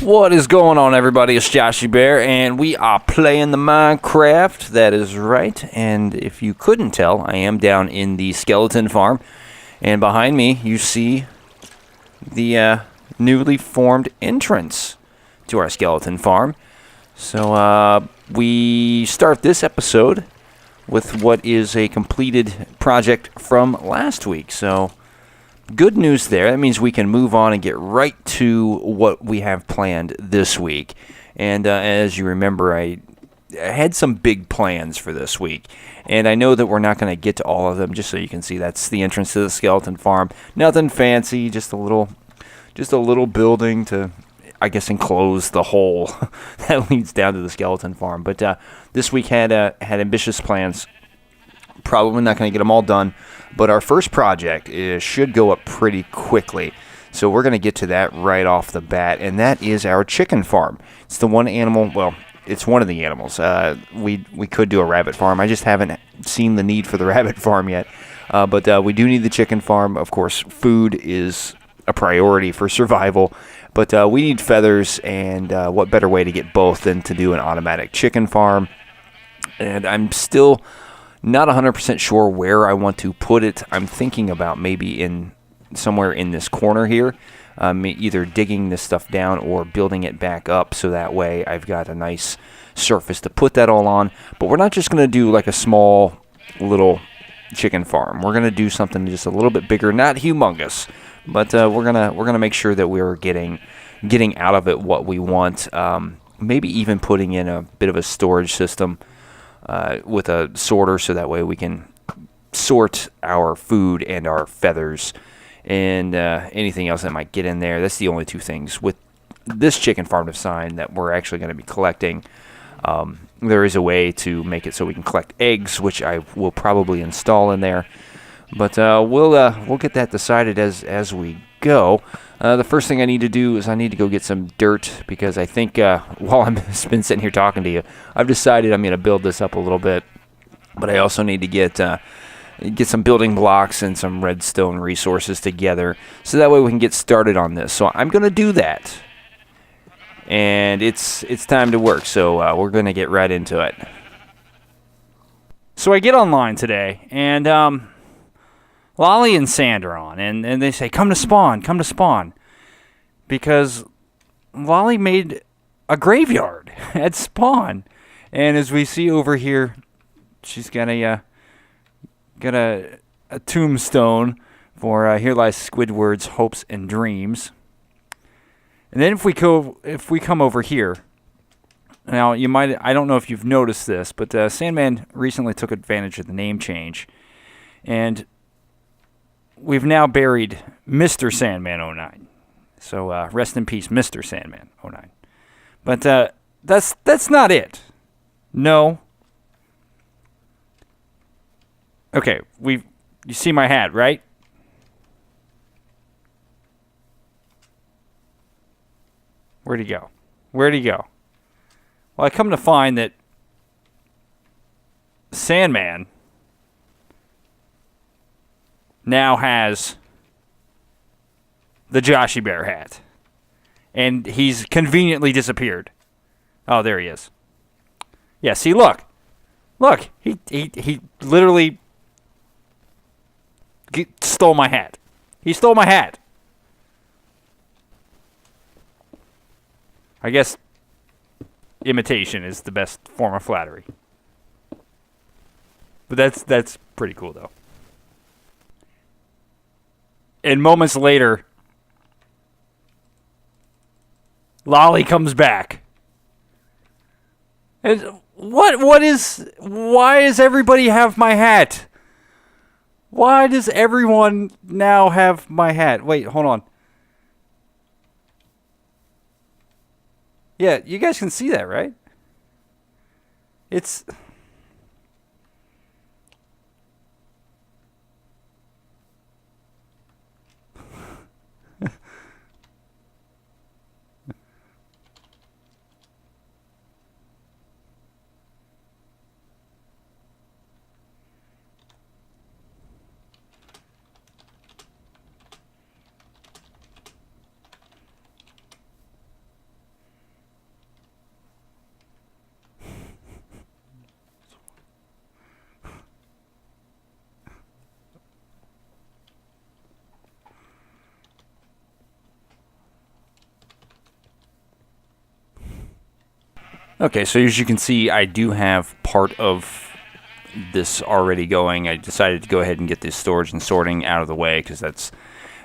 What is going on, everybody? It's Joshiebear, and we are playing the Minecraft. That is right. And if you couldn't tell, I am down in the skeleton farm. And behind me, you see the newly formed entrance to our skeleton farm. So we start this episode with what is a completed project from last week. So good news there. That means we can move on and get right to what we have planned this week. And as you remember, I had some big plans for this week. And I know that we're not going to get to all of them, just so you can see that's the entrance to the skeleton farm. Nothing fancy, just a little building to, I guess, enclose the hole that leads down to the skeleton farm. But this week had ambitious plans. Probably not going to get them all done, but our first project should go up pretty quickly. So we're going to get to that right off the bat, and that is our chicken farm. It's the one animal, well, it's one of the animals. We could do a rabbit farm. I just haven't seen the need for the rabbit farm yet. But we do need the chicken farm. Of course, food is a priority for survival, but we need feathers, and what better way to get both than to do an automatic chicken farm? And I'm still not 100% sure where I want to put it. I'm thinking about maybe in somewhere in this corner here, either digging this stuff down or building it back up, so that way I've got a nice surface to put that all on. But we're not just going to do like a small little chicken farm. We're going to do something just a little bit bigger, not humongous, but we're gonna make sure that we're getting out of it what we want. Maybe even putting in a bit of a storage system with a sorter, so that way we can sort our food and our feathers and anything else that might get in there. That's the only two things with this chicken farm design that we're actually going to be collecting. There is a way to make it so we can collect eggs, which I will probably install in there, but we'll get that decided as we go. The first thing I need to do is I need to go get some dirt, because I think while I've been sitting here talking to you, I've decided I'm going to build this up a little bit. But I also need to get some building blocks and some redstone resources together, so that way we can get started on this. So I'm going to do that, and it's time to work. So we're going to get right into it. So I get online today, and Lolly and Sand are on, and they say, come to spawn, because Lolly made a graveyard at spawn. And as we see over here, she's got a tombstone for Here Lies Squidward's Hopes and Dreams. And then if we come over here, now I don't know if you've noticed this, but Sandman recently took advantage of the name change, and we've now buried Mr. Sandman 09. So rest in peace, Mr. Sandman 09. But that's not it. No. Okay, you see my hat, right? Where'd he go? Well, I come to find that Sandman now has the Joshiebear hat, and he's conveniently disappeared. Oh, there he is. Yeah, see, look, he literally stole my hat. He stole my hat. I guess imitation is the best form of flattery, but that's pretty cool though. And moments later, Lolly comes back. And why does everybody have my hat? Why does everyone now have my hat? Wait, hold on. Yeah, you guys can see that, right? It's... Okay, so as you can see, I do have part of this already going. I decided to go ahead and get this storage and sorting out of the way because that's,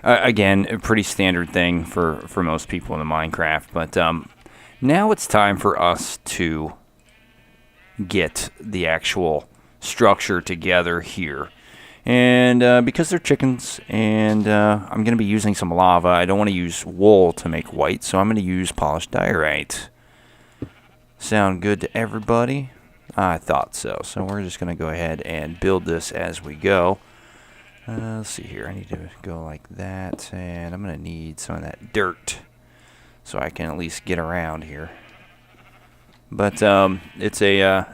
again, a pretty standard thing for most people in the Minecraft. But now it's time for us to get the actual structure together here. And because they're chickens, and I'm going to be using some lava, I don't want to use wool to make white, so I'm going to use polished diorite. Sound good to everybody? I thought so. So we're just going to go ahead and build this as we go. Let's see here. I need to go like that, and I'm going to need some of that dirt so I can at least get around here. But it's a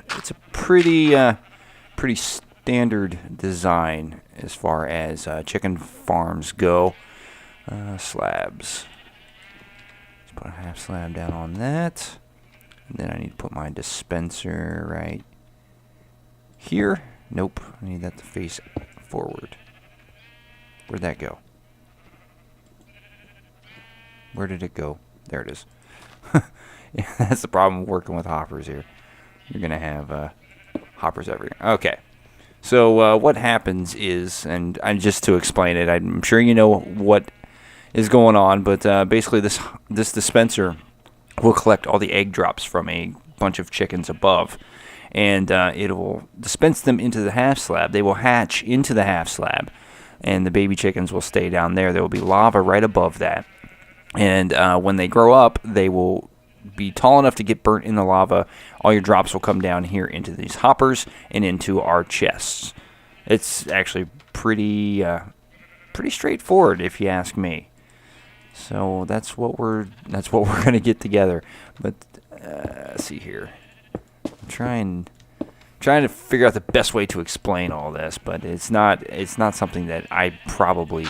pretty standard design as far as chicken farms go. Slabs. Let's put a half slab down on that. And then I need to put my dispenser right here. Nope, I need that to face forward. Where'd that go? Where did it go? There it is. Yeah, that's the problem working with hoppers here. You're going to have hoppers everywhere. Okay. So what happens is, and just to explain it, I'm sure you know what is going on, but basically this dispenser will collect all the egg drops from a bunch of chickens above, and it will dispense them into the half slab. They will hatch into the half slab, and the baby chickens will stay down there. There will be lava right above that, and when they grow up, they will be tall enough to get burnt in the lava. All your drops will come down here into these hoppers and into our chests. It's actually pretty straightforward, if you ask me. So that's what we're going to get together. But let's see here. I'm trying to figure out the best way to explain all this, but it's not something that I probably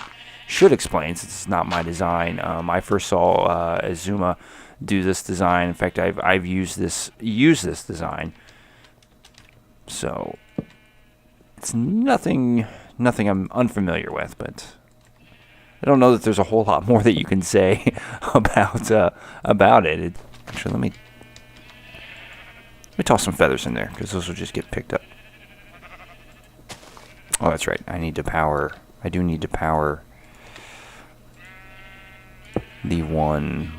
should explain since it's not my design. I first saw Azuma do this design. In fact, I've used this design. So it's nothing I'm unfamiliar with, but I don't know that there's a whole lot more that you can say about it. Actually, let me toss some feathers in there because those will just get picked up. Oh, that's right. I do need to power the one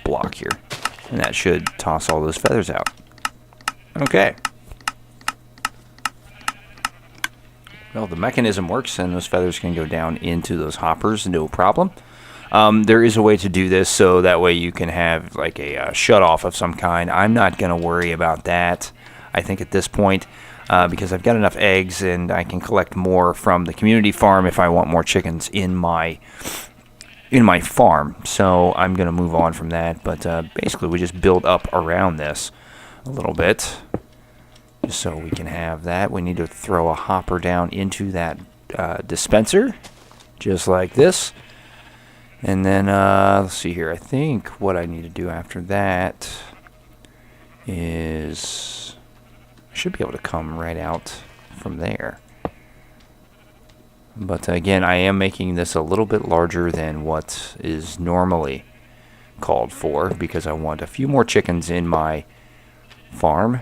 block here, and that should toss all those feathers out. Okay. Well, the mechanism works, and those feathers can go down into those hoppers, no problem. There is a way to do this, so that way you can have like a shut-off of some kind. I'm not going to worry about that, I think, at this point, because I've got enough eggs, and I can collect more from the community farm if I want more chickens in my farm. So I'm going to move on from that, but basically we just build up around this a little bit. Just so we can have that, we need to throw a hopper down into that dispenser, just like this. And then, let's see here. I think what I need to do after that is I should be able to come right out from there. But again, I am making this a little bit larger than what is normally called for because I want a few more chickens in my farm.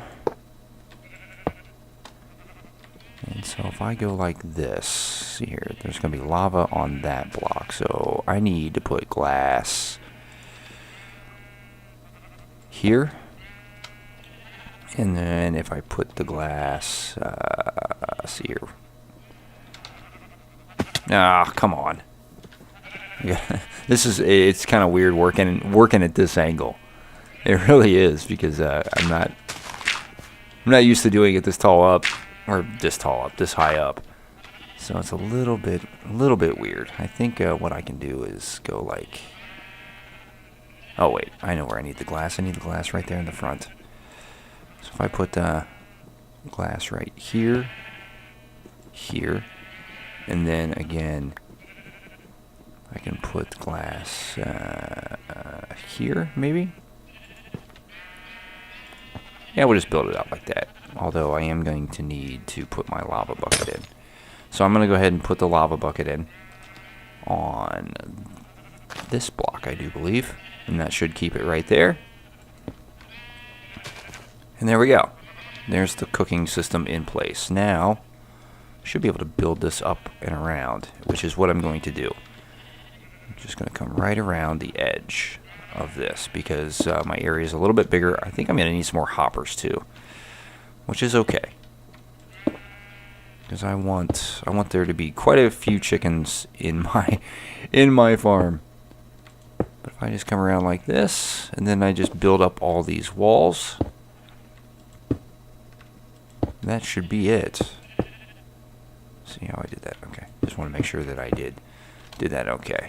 And so if I go like this, see here, there's going to be lava on that block. So I need to put glass here. And then if I put the glass, see here. Ah, come on. It's kind of weird working at this angle. It really is because I'm not used to doing it this tall up. Or this high up. So it's a little bit weird. I think what I can do is go like... Oh wait, I know where I need the glass. I need the glass right there in the front. So if I put glass right here, and then again, I can put glass here, maybe? Yeah, we'll just build it out like that. Although I am going to need to put my lava bucket in. So I'm going to go ahead and put the lava bucket in on this block, I do believe. And that should keep it right there. And there we go. There's the cooking system in place. Now, I should be able to build this up and around, which is what I'm going to do. I'm just going to come right around the edge of this because my area is a little bit bigger. I think I'm going to need some more hoppers too, which is okay. Because I want there to be quite a few chickens in my farm. But if I just come around like this, and then I just build up all these walls, that should be it. See how I did that? Okay. Just want to make sure that I did that okay.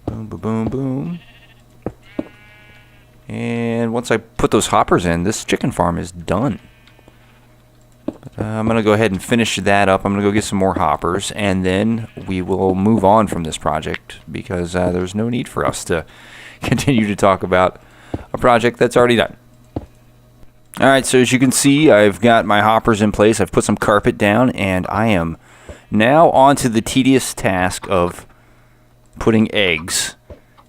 Boom, boom, boom, boom. And once I put those hoppers in, this chicken farm is done. I'm going to go ahead and finish that up. I'm going to go get some more hoppers, and then we will move on from this project because there's no need for us to continue to talk about a project that's already done. All right, so as you can see, I've got my hoppers in place. I've put some carpet down, and I am now on to the tedious task of putting eggs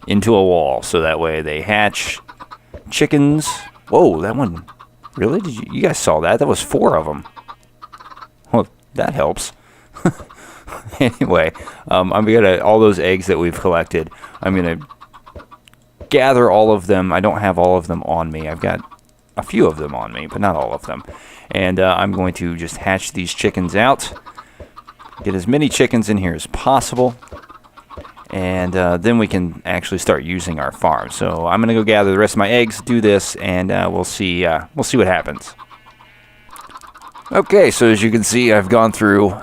into a wall so that way they hatch chickens. Whoa, that one. Really? You guys saw that? That was 4 of them. Well, that helps. Anyway, I'm gonna all those eggs that we've collected. I'm gonna gather all of them. I don't have all of them on me. I've got a few of them on me, but not all of them. And I'm going to just hatch these chickens out. Get as many chickens in here as possible. And then we can actually start using our farm. So I'm going to go gather the rest of my eggs, do this, and we'll see what happens. Okay, so as you can see, I've gone through...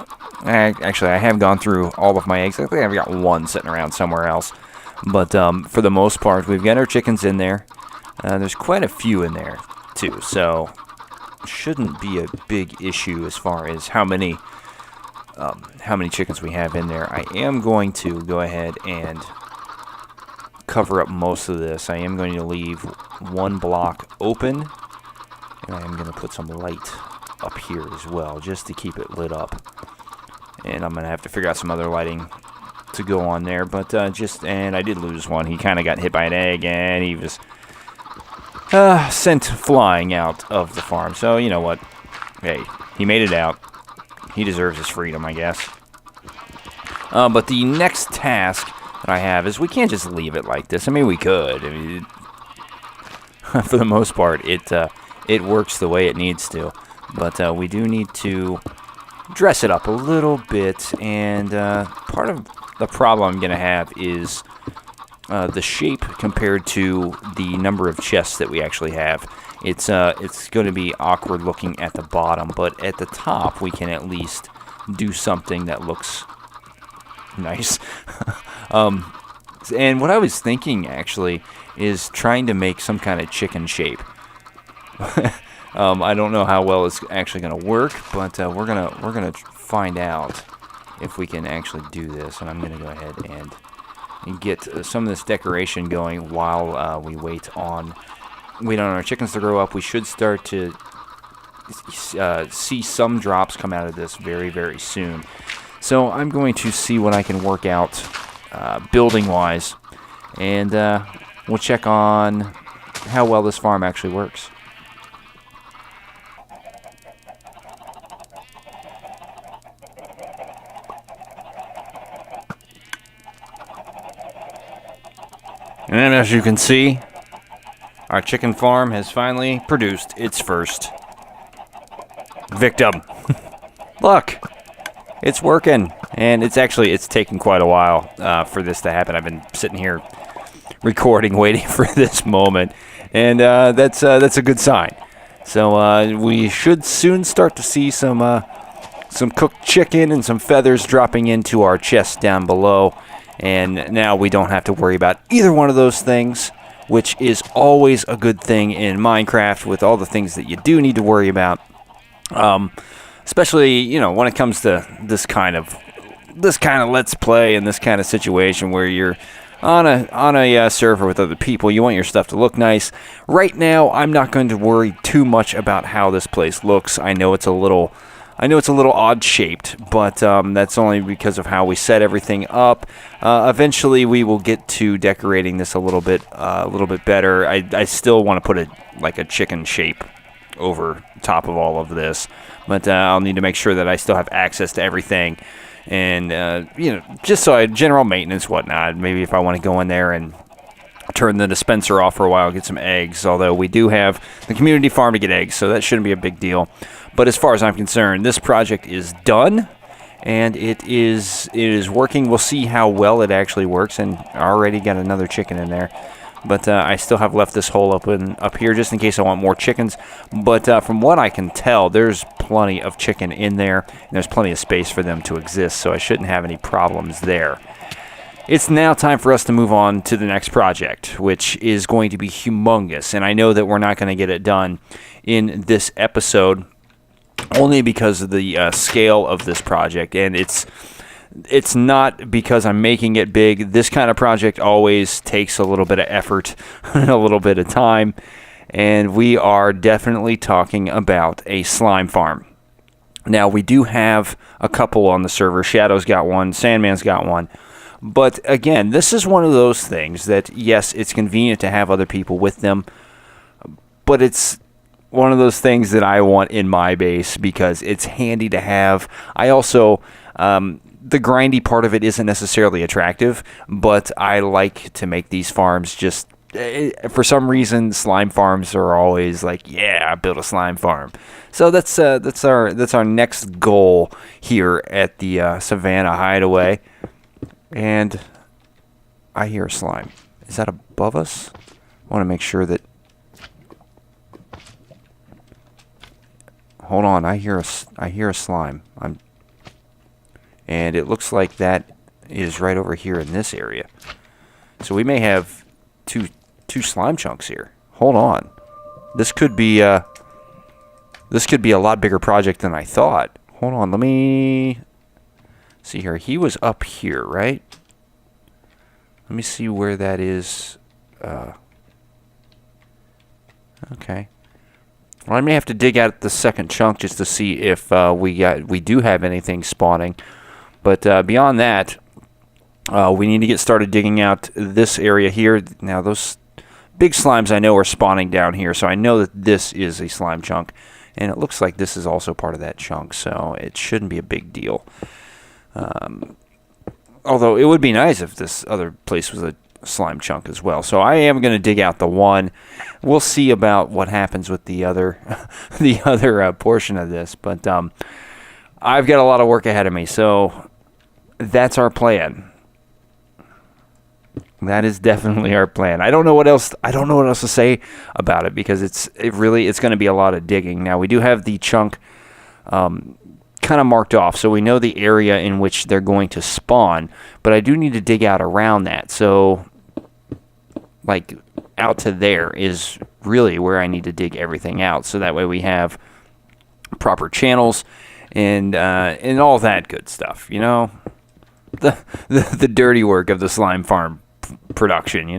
Actually, I have gone through all of my eggs. I think I've got one sitting around somewhere else. But for the most part, we've got our chickens in there. There's quite a few in there, too. So shouldn't be a big issue as far as how many chickens we have in there. I am going to go ahead and cover up most of this. I am going to leave one block open, and I am going to put some light up here as well, just to keep it lit up. And I'm going to have to figure out some other lighting to go on there, but and I did lose one. He kind of got hit by an egg, and he was sent flying out of the farm. So, you know what? Hey, he made it out. He deserves his freedom, I guess. But the next task that I have is we can't just leave it like this. I mean, we could. I mean, for the most part, it works the way it needs to. But we do need to dress it up a little bit. And part of the problem I'm going to have is the shape compared to the number of chests that we actually have. It's going to be awkward looking at the bottom, but at the top we can at least do something that looks nice. And what I was thinking actually is trying to make some kind of chicken shape. I don't know how well it's actually going to work, but we're gonna find out if we can actually do this. And I'm going to go ahead and get some of this decoration going while we wait on our chickens to grow up. We should start to see some drops come out of this very, very soon. So I'm going to see what I can work out building-wise, and we'll check on how well this farm actually works. And as you can see, our chicken farm has finally produced its first victim. Look, it's working, and it's taken quite a while for this to happen. I've been sitting here recording, waiting for this moment, and that's a good sign. So we should soon start to see some cooked chicken and some feathers dropping into our chest down below. And now we don't have to worry about either one of those things, which is always a good thing in Minecraft with all the things that you do need to worry about. Especially, when it comes to this kind of let's play and this kind of situation where you're on a server with other people. You want your stuff to look nice. Right now, I'm not going to worry too much about how this place looks. I know it's a little I know it's a little odd shaped, but that's only because of how we set everything up. Eventually, we will get to decorating this a little bit better. I still want to put a chicken shape over top of all of this, but I'll need to make sure that I still have access to everything, and just so general maintenance, whatnot. Maybe if I want to go in there and turn the dispenser off for a while, get some eggs. Although we do have the community farm to get eggs, so that shouldn't be a big deal. But as far as I'm concerned, this project is done, and it is working. We'll see how well it actually works, and I already got another chicken in there. But I still have left this hole open up here just in case I want more chickens. But from what I can tell, there's plenty of chicken in there, and there's plenty of space for them to exist, so I shouldn't have any problems there. It's now time for us to move on to the next project, which is going to be humongous. And I know that we're not going to get it done in this episode, only because of the scale of this project. And it's not because I'm making it big. This kind of project always takes a little bit of effort and a little bit of time. And we are definitely talking about a slime farm. Now, we do have a couple on the server. Shadow's got one. Sandman's got one. But again, this is one of those things that, yes, it's convenient to have other people with them, but it's one of those things that I want in my base because it's handy to have. I also, the grindy part of it isn't necessarily attractive, but I like to make these farms just, for some reason, slime farms are always like, yeah, I built a slime farm. So that's our next goal here at the Savannah Hideaway. And I hear a slime. Is that above us? I want to make sure that... Hold on, I hear a slime. And it looks like that is right over here in this area. So we may have two slime chunks here. Hold on. This could be a lot bigger project than I thought. Hold on, let me... See here, he was up here, right? Let me see where that is. Okay. Well, I may have to dig out the second chunk just to see if we do have anything spawning. But beyond that, we need to get started digging out this area here. Now, those big slimes I know are spawning down here, so I know that this is a slime chunk. And it looks like this is also part of that chunk, so it shouldn't be a big deal. Although it would be nice if this other place was a slime chunk as well. So I am going to dig out the one. We'll see about what happens with the other portion of this. But I've got a lot of work ahead of me. So that's our plan. That is definitely our plan. I don't know what else to say about it because it's going to be a lot of digging. Now we do have the chunk kind of marked off, so we know the area in which they're going to spawn, but I do need to dig out around that. So like out to there is really where I need to dig everything out, so that way we have proper channels and all that good stuff, the dirty work of the slime farm production,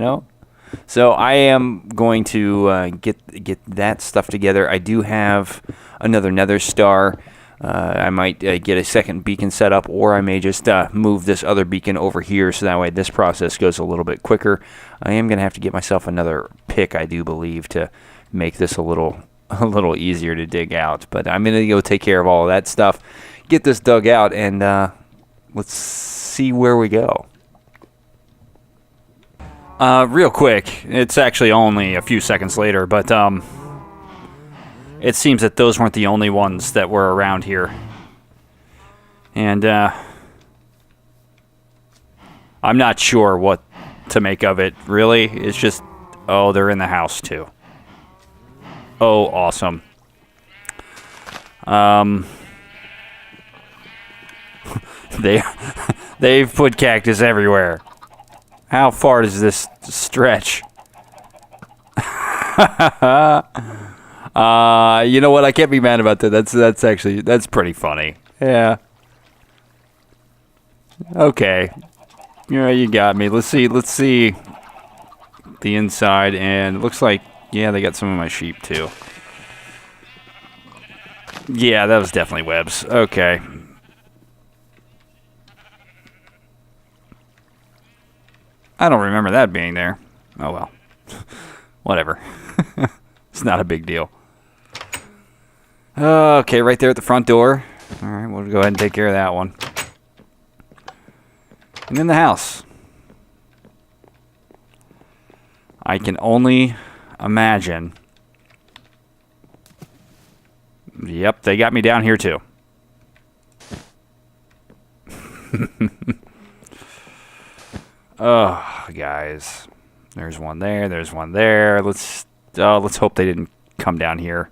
So I am going to get that stuff together. I do have another nether star. I might get a second beacon set up, or I may just move this other beacon over here, so that way this process goes a little bit quicker. I am going to have to get myself another pick, I do believe, to make this a little easier to dig out. But I'm going to go take care of all of that stuff, get this dug out, and let's see where we go. Real quick, it's actually only a few seconds later, but it seems that those weren't the only ones that were around here. And I'm not sure what to make of it, really. It's just, oh, they're in the house too. Oh, awesome. They've put cactus everywhere. How far does this stretch? You know what? I can't be mad about that. That's pretty funny. Yeah. Okay. You got me. Let's see the inside, and it looks like, yeah, they got some of my sheep too. Yeah, that was definitely webs. Okay. I don't remember that being there. Oh, well. Whatever. It's not a big deal. Okay, right there at the front door. All right, we'll go ahead and take care of that one. And then the house. I can only imagine. Yep, they got me down here too. Oh, guys. There's one there, there's one there. Let's hope they didn't come down here.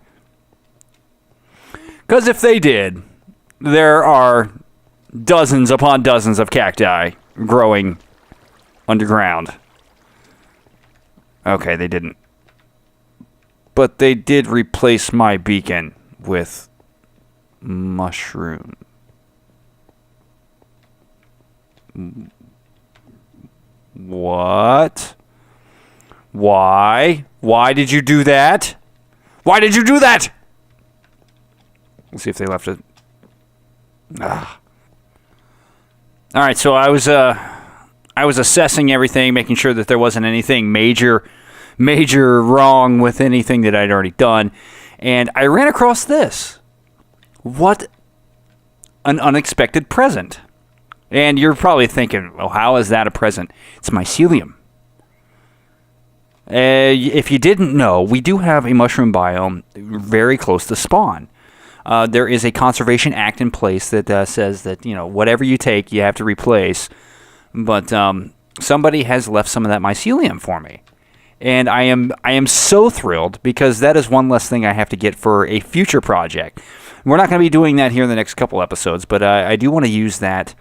Because if they did, there are dozens upon dozens of cacti growing underground. Okay, they didn't. But they did replace my beacon with mushroom. What? Why? Why did you do that? Why did you do that? Let's see if they left it. Ah. All right, so I was assessing everything, making sure that there wasn't anything major wrong with anything that I'd already done, and I ran across this. What an unexpected present. And you're probably thinking, well, how is that a present? It's mycelium. If you didn't know, we do have a mushroom biome very close to spawn. There is a conservation act in place that says that, whatever you take, you have to replace. But somebody has left some of that mycelium for me. And I am so thrilled because that is one less thing I have to get for a future project. We're not going to be doing that here in the next couple episodes, but I do want to use that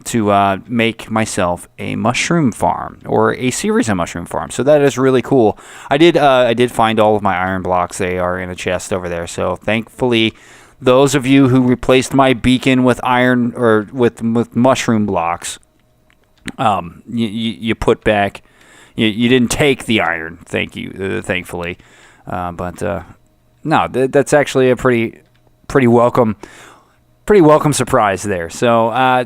to make myself a mushroom farm or a series of mushroom farms. So that is really cool. I did find all of my iron blocks. They are in a chest over there. So thankfully, those of you who replaced my beacon with iron or with mushroom blocks, you put back. You didn't take the iron. Thank you. Thankfully, but no, that's actually a pretty welcome surprise there. So.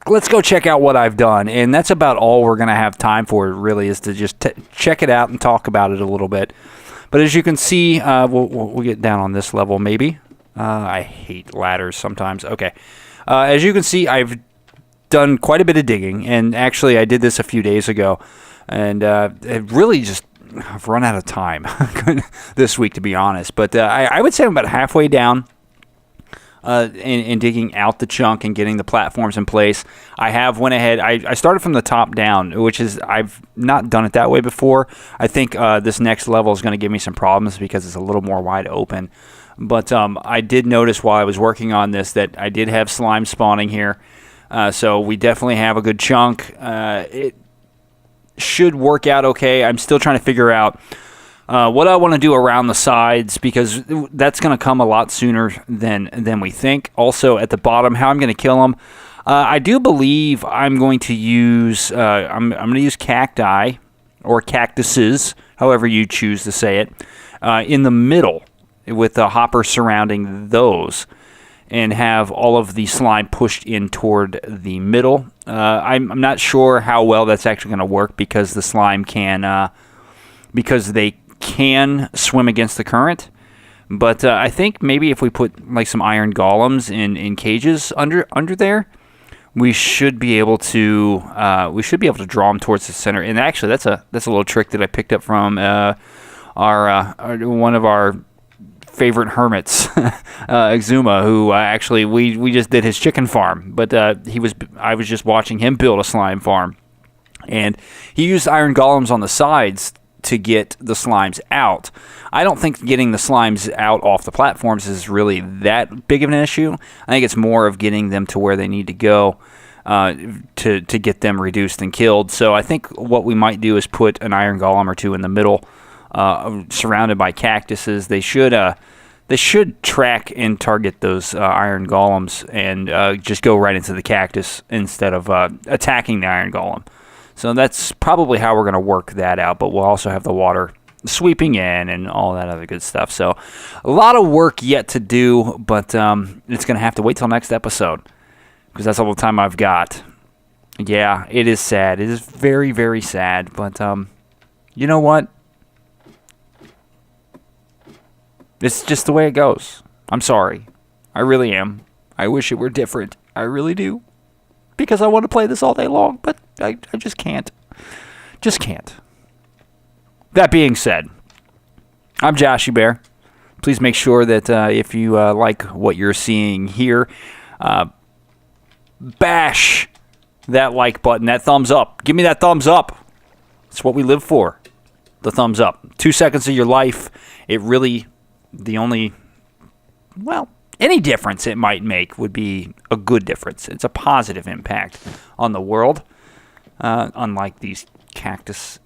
Let's go check out what I've done, and that's about all we're going to have time for, really, is to just check it out and talk about it a little bit. But as you can see, we'll get down on this level, maybe. I hate ladders sometimes. Okay. As you can see, I've done quite a bit of digging, and actually I did this a few days ago, and it really just... I've run out of time this week, to be honest. But I would say I'm about halfway down. In digging out the chunk and getting the platforms in place. I have went ahead. I started from the top down, which is I've not done it that way before. I think this next level is going to give me some problems because it's a little more wide open. But I did notice while I was working on this that I did have slime spawning here. So we definitely have a good chunk. It should work out okay. I'm still trying to figure out what I want to do around the sides, because that's going to come a lot sooner than we think. Also, at the bottom, how I'm going to kill them. I do believe I'm going to use I'm going to use cacti or cactuses, however you choose to say it, in the middle with the hopper surrounding those, and have all of the slime pushed in toward the middle. I'm not sure how well that's actually going to work because the slime because they can swim against the current, but I think maybe if we put like some iron golems in cages under there, we should be able to draw them towards the center. And actually, that's a little trick that I picked up from one of our favorite hermits, Exuma, who actually we just did his chicken farm, but I was just watching him build a slime farm, and he used iron golems on the sides to get the slimes out. I don't think getting the slimes out off the platforms is really that big of an issue. I think it's more of getting them to where they need to go to get them reduced and killed. So I think what we might do is put an iron golem or two in the middle, surrounded by cactuses. They should track and target those iron golems and just go right into the cactus instead of attacking the iron golem. So that's probably how we're going to work that out, but we'll also have the water sweeping in and all that other good stuff. So a lot of work yet to do, but it's going to have to wait till next episode because that's all the time I've got. Yeah, it is sad. It is very, very sad, but you know what? It's just the way it goes. I'm sorry. I really am. I wish it were different. I really do. Because I want to play this all day long, but I just can't. Just can't. That being said, I'm Joshiebear. Please make sure that if you like what you're seeing here, bash that like button, that thumbs up. Give me that thumbs up. It's what we live for. The thumbs up. 2 seconds of your life. It really, any difference it might make would be a good difference. It's a positive impact on the world. Unlike these cactus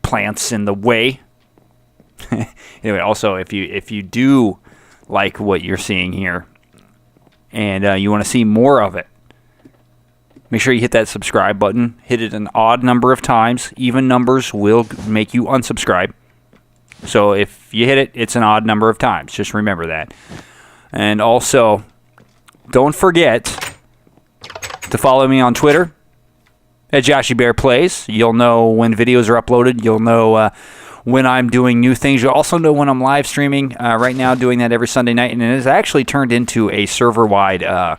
plants in the way. Anyway, also, if you do like what you're seeing here and you want to see more of it, make sure you hit that subscribe button. Hit it an odd number of times. Even numbers will make you unsubscribe. So if you hit it, it's an odd number of times. Just remember that. And also, don't forget to follow me on Twitter at Joshiebear Plays. You'll know when videos are uploaded. You'll know when I'm doing new things. You'll also know when I'm live streaming. Right now, doing that every Sunday night. And it has actually turned into a server-wide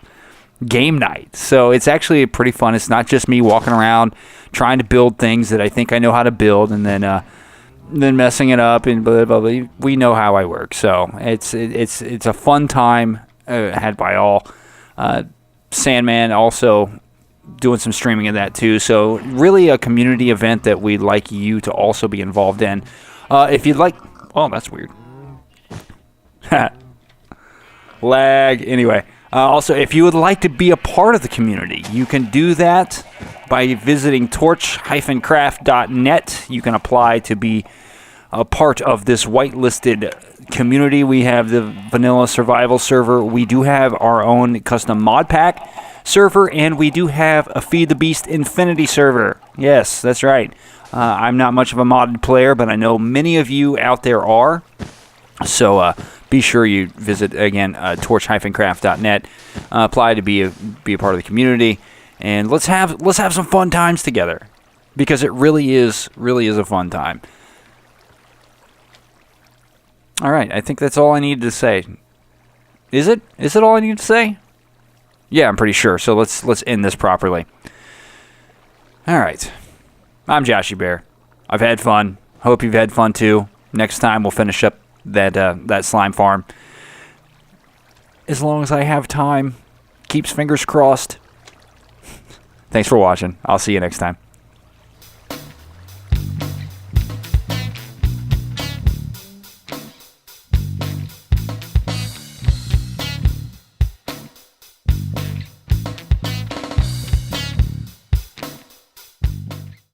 game night. So it's actually pretty fun. It's not just me walking around trying to build things that I think I know how to build and then messing it up and blah, blah, blah. We know how I work. So it's a fun time had by all. Sandman also doing some streaming of that too. So really a community event that we'd like you to also be involved in. If you'd like... Oh, that's weird. Lag. Anyway. Also, if you would like to be a part of the community, you can do that by visiting torch-craft.net. You can apply to be a part of this whitelisted community. We have the vanilla survival server. We do have our own custom mod pack server, and we do have a Feed the Beast Infinity server. Yes, that's right. I'm not much of a modded player, but I know many of you out there are. So be sure you visit, again, torch-craft.net. Apply to be a part of the community. And let's have some fun times together. Because it really is a fun time. All right, I think that's all I needed to say. Is it? Is it all I need to say? Yeah, I'm pretty sure. So let's end this properly. All right. I'm Joshiebear. I've had fun. Hope you've had fun too. Next time we'll finish up that slime farm. As long as I have time. Keeps fingers crossed. Thanks for watching. I'll see you next time.